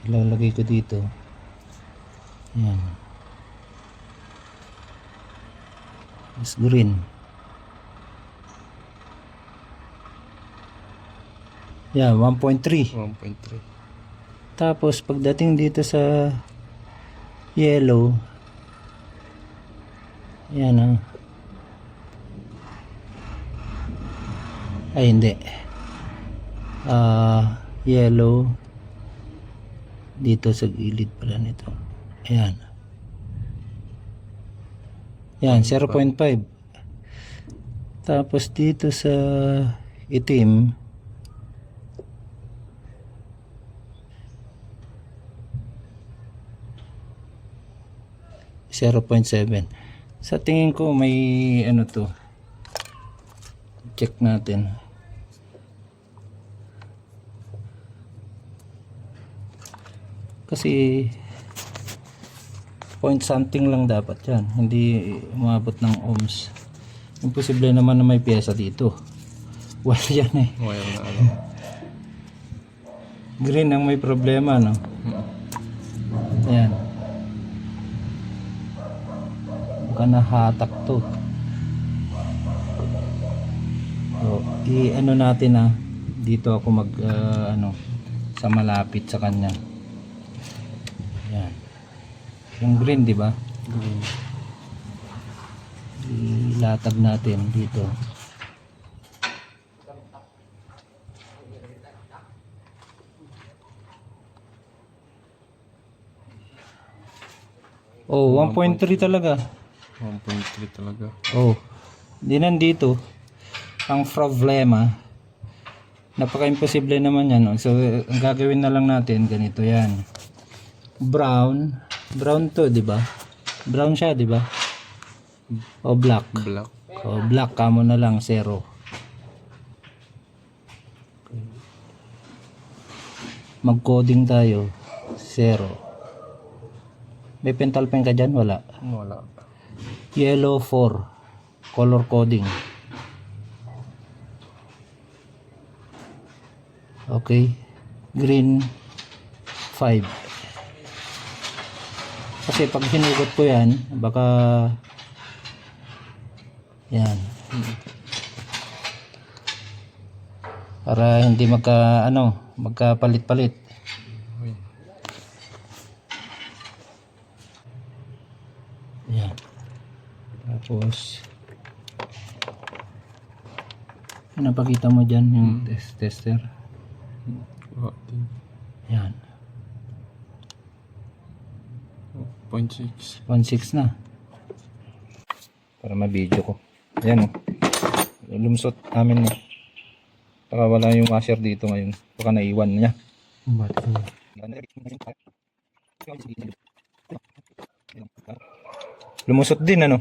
ilalagay ko dito. Yan. Is green. Yan, 1.3. 1.3. Tapos pagdating dito sa yellow, yan ah. Ay hindi. Yellow dito sa gilid pala nito. Ayan. Yan, 0.5. Tapos dito sa itim, .7. Sa tingin ko may ano to. Check natin. Kasi point something lang dapat yan, hindi umabot ng ohms. Imposible naman na may pyesa dito. Wala yan eh. Wire na ano. Green ang may problema, no? Ayan. Baka nahatak to. So, i-ano natin ah. Dito ako mag ano, sa malapit sa kanya. Ayan. Yung green, di ba? Ilatag natin dito. Oh, 1.3 talaga. 1.3 talaga. Oh. Di nandito ang problema. Napaka-imposible naman yan. No? So, ang gagawin na lang natin ganito 'yan. Brown to, di ba? Brown siya, di ba? O black. Black. O black kamo na lang 0. Mag-coding tayo 0. May pental pen ka dyan? Wala. Wala. Yellow 4. Color coding. Okay. Green 5. Kasi pag hinugot ko yan, baka yan. Para hindi magkapalit-palit. Yan. Tapos napakita mo dyan yung tester. Yan. 0.6. 1.6 na. Para ma-video ko. Ayan o. Lumusot namin eh. Baka wala yung washer dito ngayon. Baka naiwan niya. Lumusot din ano?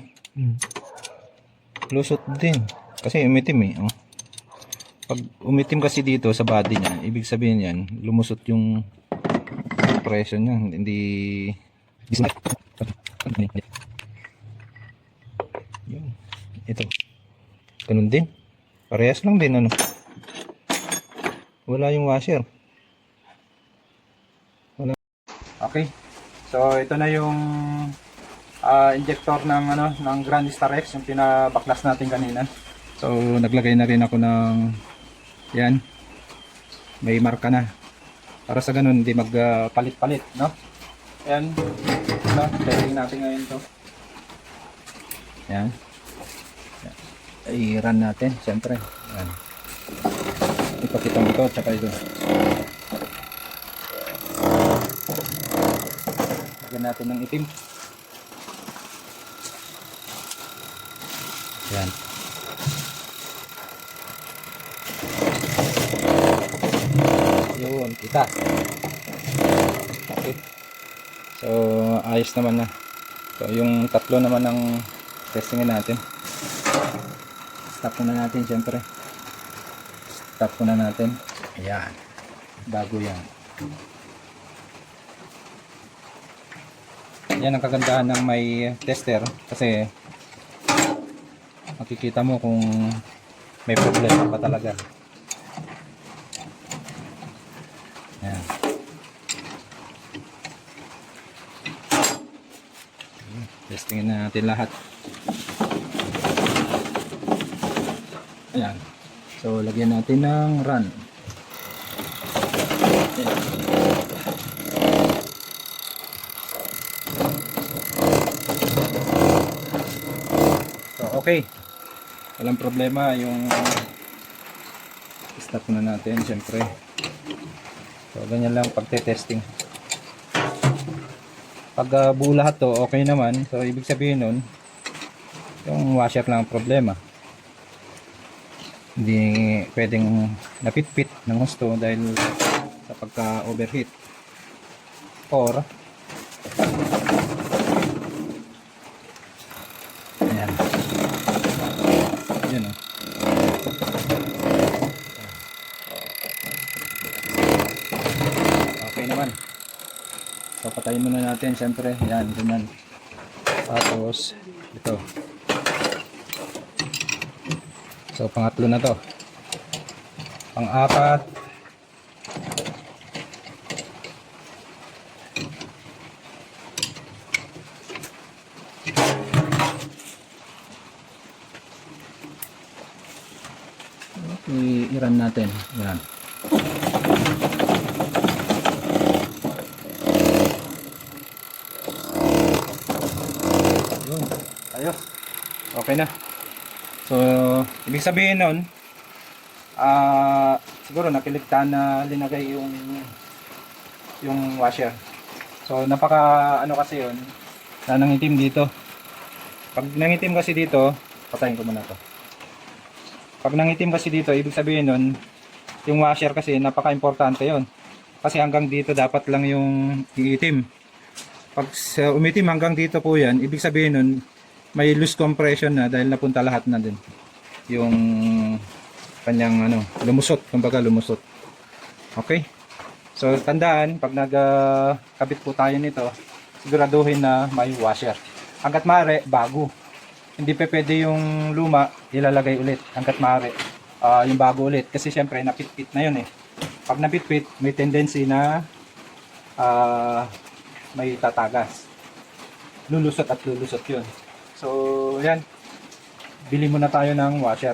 Lusot din. Kasi umitim eh. Oh. Pag umitim kasi dito sa body niya, ibig sabihin yan, lumusot yung pressure niya. Hindi... Yun. Ito. Ganun din. Parehas lang din ano. Wala yung washer. Wala. Okay. So ito na yung injector ng ng Grand Star X, yung pinabaklas natin kanina. So naglagay na rin ako ng yan. May marka na. Para sa ganun hindi magpalit-palit, no? Ayan. Testing natin ngayon to. Ayan. I-run natin, siyempre. Ayan. Ipakita mo ito, tsaka ito. Lagyan natin ng itim. Ayan. Yun, kita. Okay. So, ayos naman na. So, yung tatlo naman ang testingin natin. Stop muna natin, syempre. Stop muna natin. Ayan. Bago yan. Yan ang kagandahan ng may tester. Kasi, makikita mo kung may problema pa talaga. Ayan. Testingin na natin lahat. Ayan. So, lagyan natin ng run. Ayan. So, okay. Walang problema yung stop na natin, syempre. So, ganyan lang pagte-testing. Pag buo lahat to, okay naman. So, ibig sabihin nun, yung washer lang ang problema. Hindi pwedeng napitpit ng gusto dahil sa pagka-overheat. Or, ayan. Yun o. Okay naman. So, patayin muna natin, syempre. Yan, ganyan. Tapos, ito. So, pangatlo na to. Pang-apat. Okay, i-run natin. Yan. Yun. Ayos. Okay na. So, ibig sabihin nun, siguro nakiligtaan na linagay yung washer. So, napaka ano kasi yun, na nangitim dito. Pag nangitim kasi dito, patayin ko muna to. Pag nangitim kasi dito, ibig sabihin nun, yung washer kasi napaka-importante yun. Kasi hanggang dito dapat lang yung iitim. Pag umitim hanggang dito po yan, ibig sabihin nun, may loose compression na dahil napunta lahat na din yung kanyang lumusot, kumbaga lumusot. Okay? So tandaan, pag nagkabit po tayo nito, siguraduhin na may washer. Hanggat maaari, bago. Hindi pa pwede yung luma ilalagay ulit. Hanggat maaari, yung bago ulit. Kasi syempre napitpit na yun eh. Pag napitpit, may tendency na may tatagas. Lulusot at lulusot yun. So, yan. Bili muna tayo ng washer.